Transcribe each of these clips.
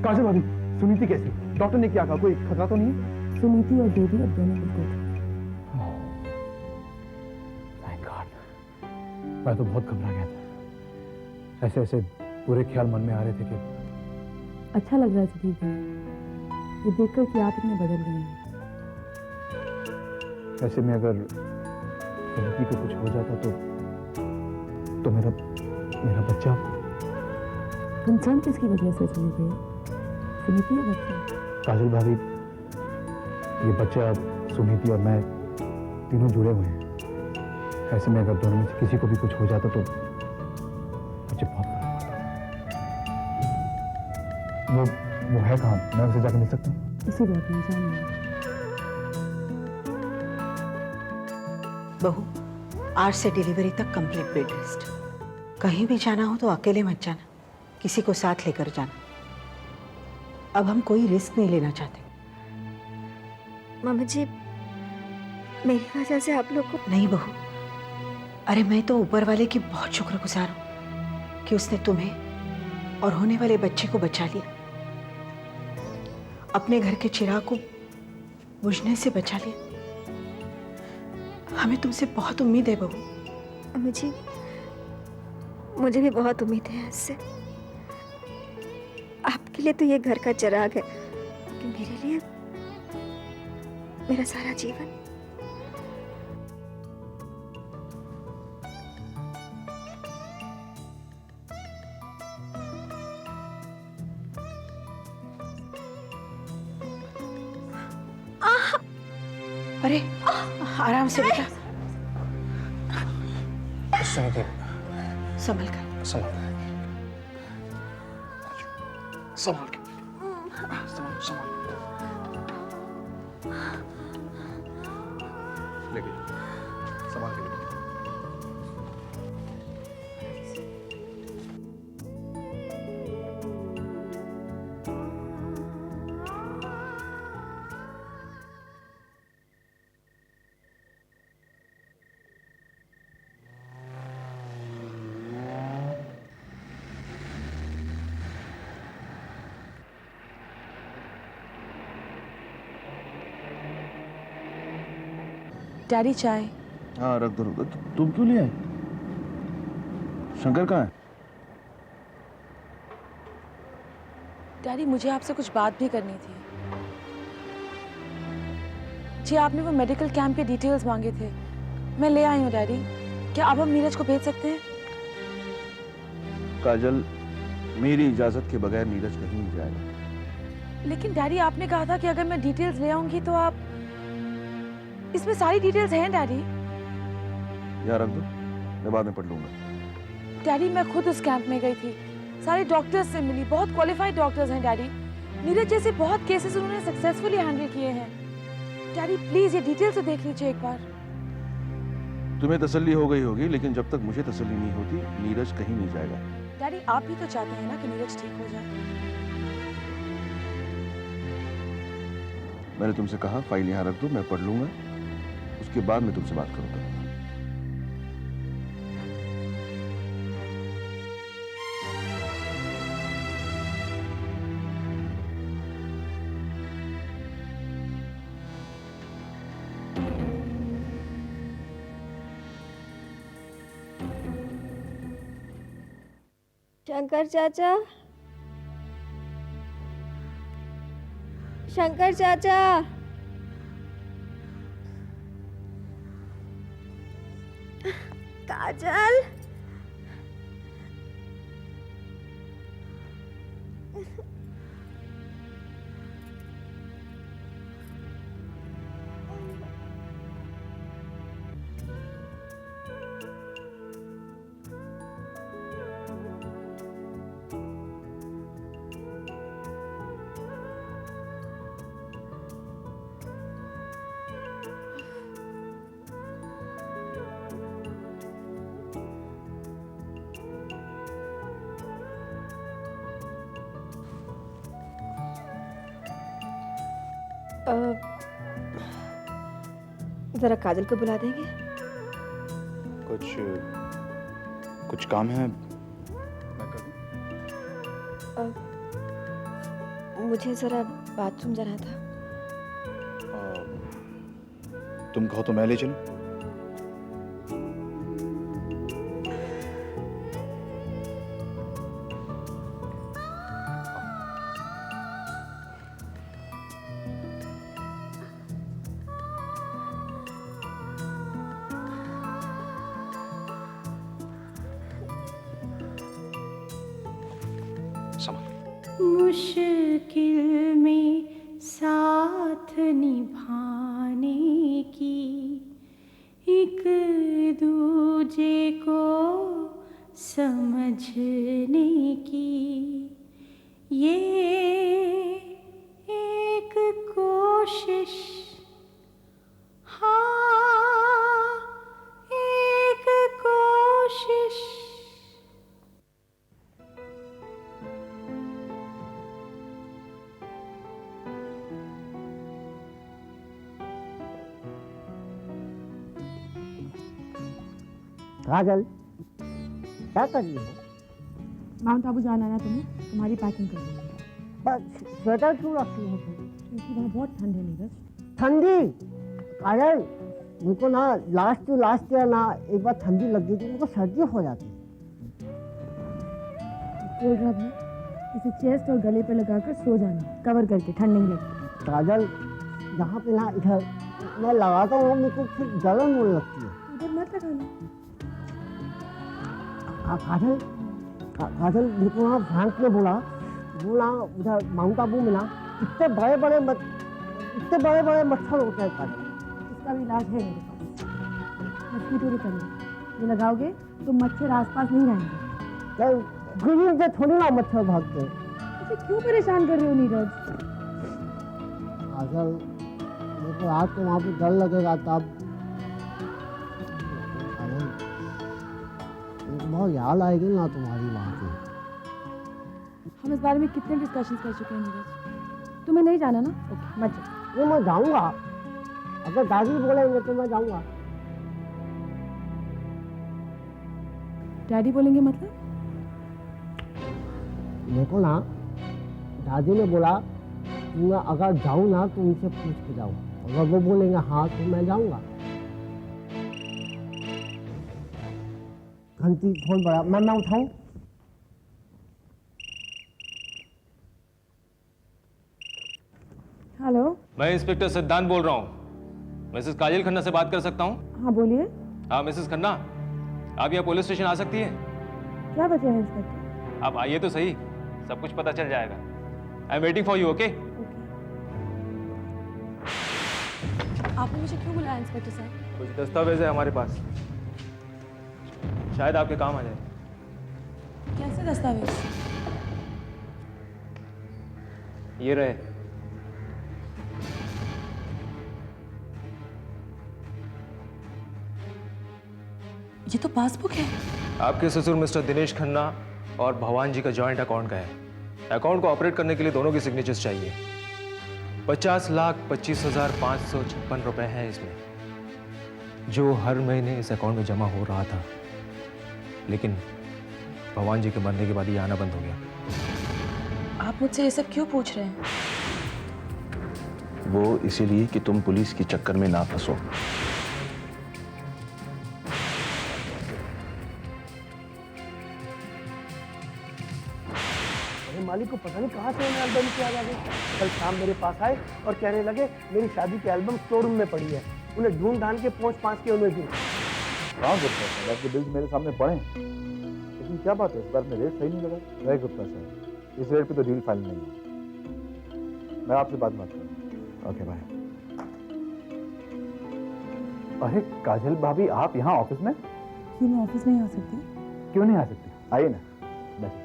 काजल भाभी, सुनीति कैसी? डॉक्टर ने क्या कहा? कोई खतरा तो नहीं है? सुनीति और बेबी अब दोनों बिल्कुल ठीक हैं। Thank God. मैं तो बहुत घबरा गया था। ऐसे ऐसे पूरे ख्याल मन में आ रहे थे कि अच्छा लग रहा है सुधीर भाई, ये देखकर कि आप इतने बदल गए हैं। ऐसे में अगर सुनीति को कुछ हो जाता तो मेरा बच्चा। कंसर्न किसकी वजह से सुधीर भैया? सुनीति या बच्चा? काजल भाभी, ये बच्चा सुनीति और मैं तीनों जुड़े हुए हैं। ऐसे में अगर दोनों में से किसी को भी कुछ हो जाता तो मुझे बहुत फर्क पड़ता। वो है कहाँ? मैं उसे जाकर मिल सकता हूँ? इसी बात में जानिए। बहू, आज से डिलीवरी तक कंप्लीट बेड रेस्ट। कहीं भी जाना हो तो अकेले मत जाना, किसी को साथ लेकर जाना। अब हम कोई रिस्क नहीं लेना चाहते। मामा जी, मेरी वजह से आप लोग को। नहीं बहू, अरे मैं तो ऊपर वाले की बहुत शुक्रगुजार हूं कि उसने तुम्हें और होने वाले बच्चे को बचा लिया, अपने घर के चिराग को बुझने से बचा लिया। हमें तुमसे बहुत उम्मीद है बहू। मामा जी, मुझे भी बहुत उम्मीद है इससे। आपके लिए तो ये घर का चिराग है, कि मेरे लिए मेरा सारा जीवन। अरे आराम से बेटा, सुनीति, संभल कर। संभाल के, संभाल लेके संभाल के। डैडी चाय। हाँ रख दो। तुम क्यों ले आए? शंकर कहाँ है? डैडी मुझे आपसे कुछ बात भी करनी थी। जी आपने वो मेडिकल कैंप के डिटेल्स मांगे थे, मैं ले आई हूँ डैडी। क्या आप हम नीरज को भेज सकते हैं? काजल, मेरी इजाजत के बगैर नीरज कहीं नहीं जाएगा। लेकिन डैडी आपने कहा था कि अगर मैं डिटेल्स ले आऊंगी तो आप। इसमें सारी डिटेल्स हैं डैडी। यहाँ रख दो, मैं बाद में पढ़ लूंगा। डैडी मैं खुद उस कैंप में गई थी, सारे डॉक्टर्स से मिली, बहुत क्वालिफाइड डॉक्टर्स हैं डैडी। नीरज जैसे बहुत केसेस उन्होंने सक्सेसफुली हैंडल किए हैं। डैडी प्लीज ये डिटेल्स तो देख लीजिए एक बार। तुम्हें तसल्ली हो गई होगी, लेकिन जब तक मुझे तसल्ली नहीं होती नीरज कहीं नहीं जाएगा। डैडी आप भी तो चाहते हैं ना कि नीरज ठीक हो जाए। मैंने तुमसे कहा फाइल यहाँ रख दो, मैं पढ़ लूंगा, उसके बाद मैं तुमसे बात करूंगा। शंकर चाचा, शंकर चाचा, काजल, जरा काजल को बुला देंगे? कुछ काम है? मैं कर दूं? मुझे ज़रा बाथरूम जाना था। तुम कहो तो मैं ले चलूं? मुश्किल में साथ निभाने की, एक दूजे को समझने की, ये एक कोशिश, हाँ एक कोशिश। काजल, क्या कर रही हो? माउंट आबू जाना है ना तुम्हें, तुम्हारी पैकिंग कर रही हूँ। बस स्वेटर क्यों रखी हो तुम? क्योंकि वहाँ बहुत ठंड है नीरज। ठंडी? काजल, मुझको ना लास्ट ईयर ना एक बार ठंडी लग गई थी, मुझको सर्दी हो जाती। कोल्ड ड्रॉप है, इसे चेस्ट और गले पे लगाकर सो जाना, कवर करके, ठंड नहीं लगती। काजल, यहाँ पे ना इधर मैं लगाता हूँ, मेरे को फिर जलन होने लगती है। इधर मत लगाना। काजल, मेरे को ना फ्रांस ने बोला वो ना उधर माउंट आबू में ना इतने बड़े बड़े मच्छर होते हैं। काजल, इसका भी इलाज है मेरे पास, मस्कीटो रिपेलेंट। ये लगाओगे तो मच्छर आसपास नहीं रहेंगे। ग्रीन से थोड़ी ना मच्छर भागते हैं। इसे क्यों परेशान कर रहे हो नीरज? काजल, मेरे को रात को वहाँ पे डर लगेगा तब। बहुत याद आएगी ना तुम्हारी वहाँ पे। हम इस बारे में कितने डिस्कशन कर चुके हैं नीरज। तुम्हें नहीं जाना ना? ओके, मत जाओ। ये मैं जाऊँगा, अगर दादी बोलेंगे तो मैं जाऊँगा। डैडी बोलेंगे मतलब? देखो ना, दादी ने बोला कि मैं अगर जाऊँ ना तो उनसे पूछ के जाऊँ, अगर वो बोलेंगे हाँ तो मैं जाऊँगा। घंटी फोन बड़ा, मैं उठाऊँ? हेलो, मैं इंस्पेक्टर सिद्धांत बोल रहा हूँ। मिसेस काजल खन्ना से बात कर सकता हूँ? हाँ बोलिए। हाँ मिसेस खन्ना, आप यहाँ पुलिस स्टेशन आ सकती हैं? क्या वजह है इंस्पेक्टर? आप आइए तो सही, सब कुछ पता चल जाएगा। I am waiting for you, okay? आपने मुझे क्यों बुलाया इंस्पेक्टर साहब? कुछ दस्तावेज है हमारे पास, शायद आपके काम आ जाए। कैसे दस्तावेज? ये रहे। ये तो पासबुक है। आपके ससुर मिस्टर दिनेश खन्ना और भगवान जी का जॉइंट अकाउंट का है। अकाउंट को ऑपरेट करने के लिए दोनों की सिग्नेचर्स चाहिए। 50,25,556 रुपए हैं इसमें, जो हर महीने इस अकाउंट में जमा हो रहा था, लेकिन भगवान जी के मरने के बाद ये आना बंद हो गया। आप मुझसे ये सब क्यों पूछ रहे हैं? वो इसीलिए कि तुम पुलिस के चक्कर में ना फंसो। मालिक को पता नहीं कहाँ से उन्हें एल्बम की याद आ गई। कल शाम मेरे पास आए और कहने लगे मेरी शादी की एल्बम स्टोर रूम में पड़ी है। उन्हें ढूंढ ढांड के पहुँच के उन्हें दी। हाँ गुप्ता साहब, आपके बिल्स मेरे सामने पड़े हैं, लेकिन क्या बात है, इस बार में रेट सही नहीं लगा। नहीं गुप्ता साहब, इस रेट पे तो डील फाइल नहीं है। मैं आपसे बात करूँ। Okay bye. अरे काजल भाभी, आप यहाँ ऑफिस में? क्यों मैं ऑफिस नहीं आ सकती? क्यों नहीं आ सकती? आइए ना, बैठिए।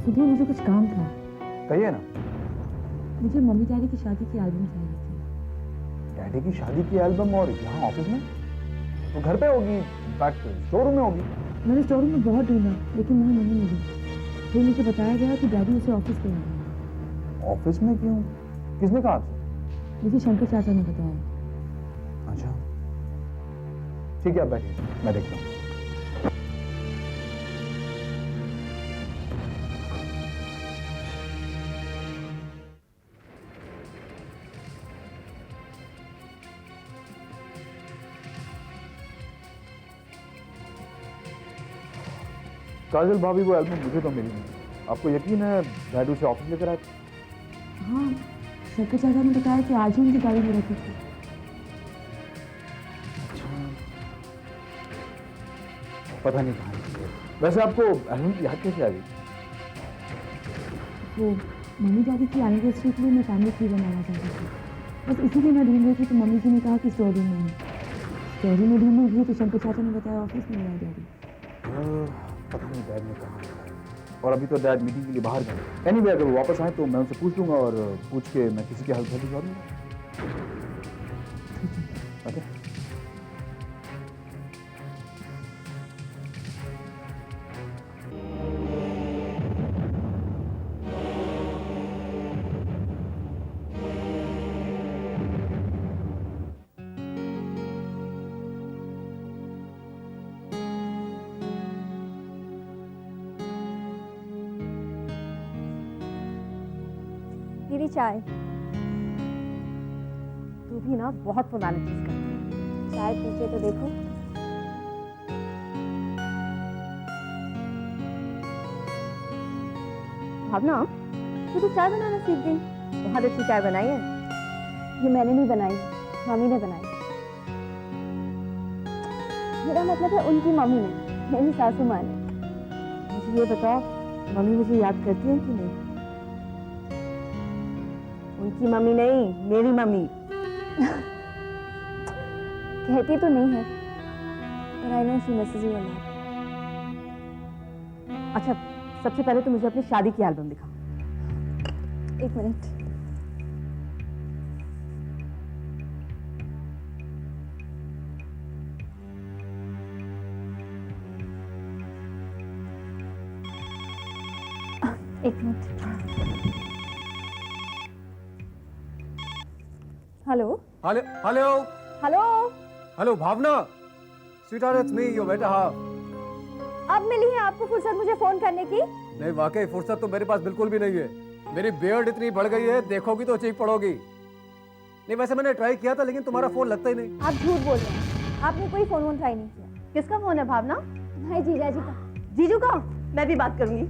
सुबह मुझे कुछ काम था। कहिए ना। मुझे मम्मी डैडी की शादी की एल्बम चाहिए थी। डैडी की शादी की एल्बम और यहाँ ऑफिस में? तो घर पे होगी, इनफैक्ट शोरूम में होगी। मैंने स्टोर रूम में बहुत ढूंढा, लेकिन वहाँ नहीं मिली। फिर मुझे बताया गया कि डैडी उसे ऑफिस पे है। ऑफिस में क्यों? किसने कहा आपसे? मुझे शंकर चाचा ने बताया। अच्छा ठीक है, आप बैठिए, मैं देखता हूँ। काजल भाभी वो एल्बम मुझे तो मिली नहीं। आपको यकीन है डैड उसे ऑफिस लेकर आए थे? हाँ, शंकर चाचा ने बताया कि आज ही उनकी गाड़ी में रखी थी। पता नहीं कहाँ रखी है। वैसे आपको एल्बम की याद कैसे आ गई? वो मम्मी डैडी की एनिवर्सरी के लिए मैं फैमिली ट्री बनाना चाहती थी, बस इसीलिए मैं ढूंढ रही थी, तो मम्मी जी ने कहा कि स्टोर रूम में है। स्टोर रूम में ढूंढ रही थी तो शंकर चाचा ने बताया ऑफिस में है डैडी। पता नहीं डैड ने कहा है। और अभी तो डैड मीटिंग के लिए बाहर गए। एनीवे अगर वो वापस आए तो मैं उनसे पूछ लूंगा और पूछ के मैं किसी के हेल्प कर दूंगा। ओके। दीदी चाय। तू भी ना बहुत फॉर्मेलिटीज करती है। चाय पीछे तो देखो। भावना, तू तो चाय बनाना सीख गई। बहुत अच्छी चाय बनाई है। ये मैंने नहीं बनाई, मम्मी ने बनाई। मेरा मतलब है उनकी मम्मी ने, मेरी सासू माँ ने। मुझे ये बताओ, मम्मी मुझे याद करती है कि नहीं? उनकी मम्मी नहीं, मेरी मम्मी। कहती तो नहीं है, पर I know she Mrs you a lot. अच्छा, सबसे पहले तो मुझे अपनी शादी की एल्बम दिखा। एक मिनट। एक minute. Hello hello hello hello. Hello Bhavna, sweetheart, it's me, your better half. अब मिली है आपको फुर्सत मुझे फोन करने की? नहीं, वाकई फुर्सत तो मेरे पास बिल्कुल भी नहीं है। मेरी बियर्ड इतनी बढ़ गई है, देखोगी तो चीख पड़ोगी। नहीं, वैसे मैंने ट्राई किया था लेकिन तुम्हारा फोन लगता ही नहीं। आप झूठ बोल रहे हैं, आपने कोई फोन ट्राई नहीं किया। किसका फोन है भावना? भाई जीजा जी का। जीजू का? मैं भी बात करूंगी।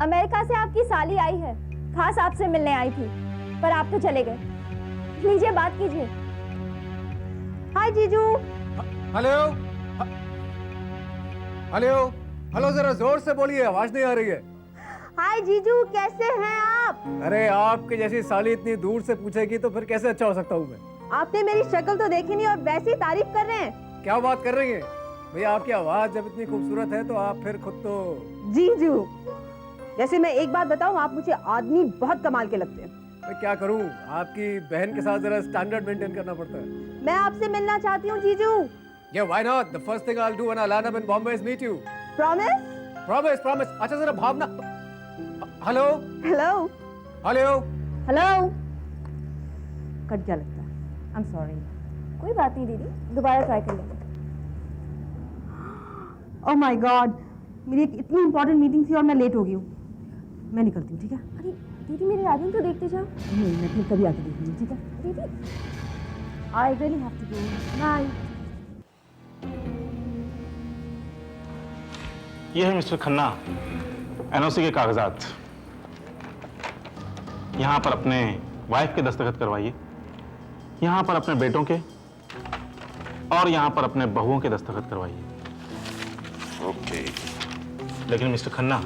अमेरिका से आपकी साली आई है, खास आपसे मिलने आई थी, पर आप तो चले गए। लीजिए बात कीजिए। हाय जीजू। हेलो हेलो हेलो, जरा जोर से बोलिए, आवाज नहीं आ रही है। हाय जीजू, कैसे हैं आप? अरे आपकी जैसी साली इतनी दूर से पूछेगी तो फिर कैसे अच्छा हो सकता हूँ मैं? आपने मेरी शक्ल तो देखी नहीं और वैसे ही तारीफ कर रहे हैं। क्या बात कर रही है भैया? आपकी आवाज जब इतनी खूबसूरत है तो आप फिर खुद तो। जीजू, वैसे मैं एक बात बताऊं, आप मुझे आदमी बहुत कमाल के लगते हैं। मैं क्या करूं, आपकी बहन के साथ जरा स्टैंडर्ड मेंटेन करना पड़ता है। मैं आपसे मिलना चाहती हूँ जीजू। Yeah, why not? The first thing I'll do when I land up in Bombay is meet you. Promise? Promise, promise. अच्छा जरा Bhavna. Hello hello hello hello. कट गया लगता है। I am sorry. कोई बात नहीं दीदी, दोबारा ट्राई कर लेंगे। ओह माय गॉड, मेरी एक इतनी इंपॉर्टेंट मीटिंग थी और मैं लेट हो गई हूँ। मैं निकलती हूँ, ठीक है? अरे दीदी, मेरे एल्बम तो देखते जाओ। नहीं, मैं फिर कभी आके देखूंगी, ठीक है? दीदी, I really have to go. Bye. ये है मिस्टर खन्ना, एनओसी के कागजात। यहाँ पर अपने वाइफ के दस्तखत करवाइए, यहाँ पर अपने बेटों के, और यहाँ पर अपने बहुओं के दस्तखत करवाइए। ओके। लेकिन मिस्टर खन्ना,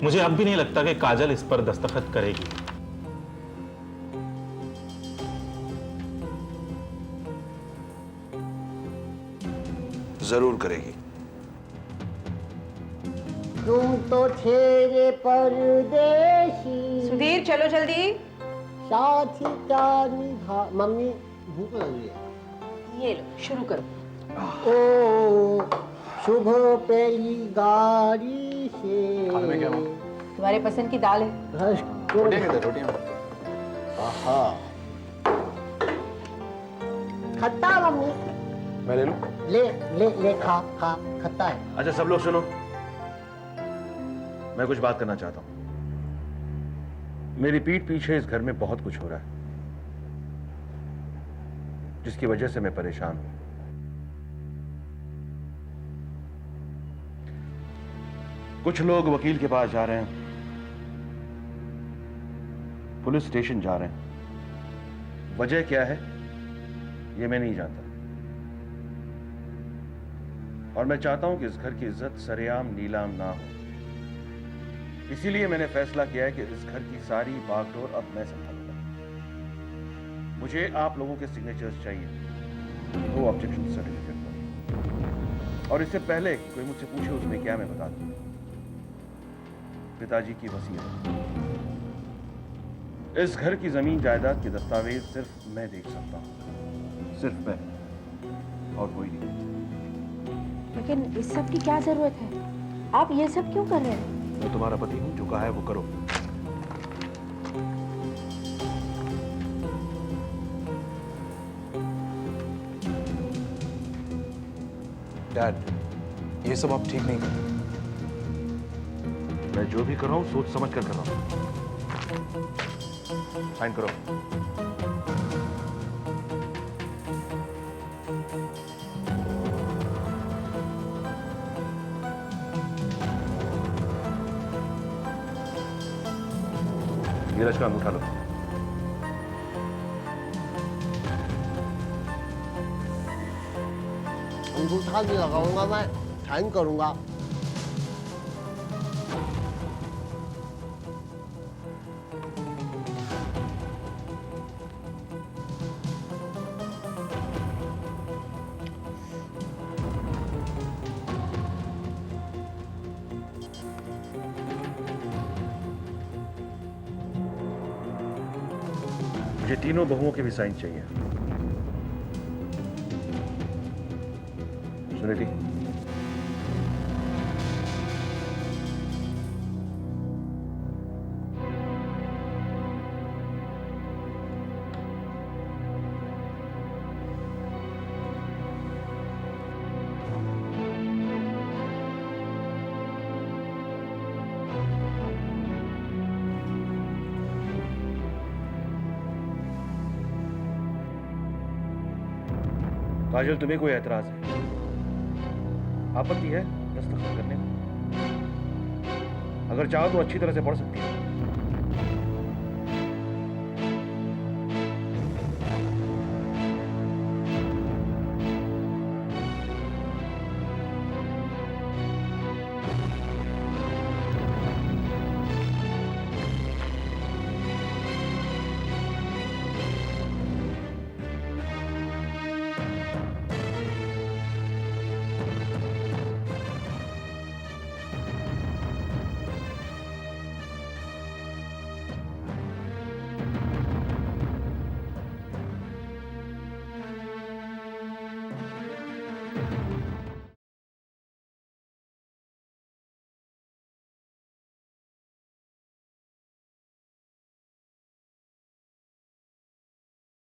मुझे अब भी नहीं लगता कि काजल इस पर दस्तखत करेगी। जरूर करेगी। तुम तो ठेरे परदेशी, सुधीर चलो जल्दी। साथ ही क्या निभा। मम्मी भूख लगी है। ये लो, शुरू करो। ओ सुबह पहली गाड़ी से। खाने में क्या है? तुम्हारे पसंद की दाल है। रोटियां। आहा, खट्टा मम्मी। मैं ले लूं? ले ले ले, खा खा, खट्टा है। अच्छा सब लोग सुनो, मैं कुछ बात करना चाहता हूं। मेरी पीठ पीछे इस घर में बहुत कुछ हो रहा है जिसकी वजह से मैं परेशान हूं। कुछ लोग वकील के पास जा रहे हैं, पुलिस स्टेशन जा रहे हैं। वजह क्या है ये मैं नहीं जानता, और मैं चाहता हूं कि इस घर की इज्जत सरेआम नीलाम ना हो। इसीलिए मैंने फैसला किया है कि इस घर की सारी बागडोर अब मैं संभालूंगा। मुझे आप लोगों के सिग्नेचर्स चाहिए वो ऑब्जेक्शन सर्टिफिकेट पर, और इससे पहले कि कोई मुझसे पूछे उसमें क्या मैं बता दूं, पिताजी की वसीयत। इस घर की जमीन जायदाद के दस्तावेज सिर्फ मैं देख सकता हूं, सिर्फ मैं, और कोई नहीं। लेकिन इस सब की क्या जरूरत है? आप ये सब क्यों कर रहे हैं? मैं तुम्हारा पति हूं, जो कहा है वो करो। डैड, ये सब आप ठीक नहीं कर रहे। मैं जो भी कर रहा हूं सोच समझ कर रहा हूं। साइन करो। नीरज का अंगूठा लो। अंगूठा नहीं लगाऊंगा, मैं साइन करूंगा। मुझे तीनों बहुओं के भी साइन चाहिए। सुनीति, काजल, तुम्हें कोई एतराज है, आपत्ति है दस्तखत करने में? अगर चाहो तो अच्छी तरह से पढ़ सकती है।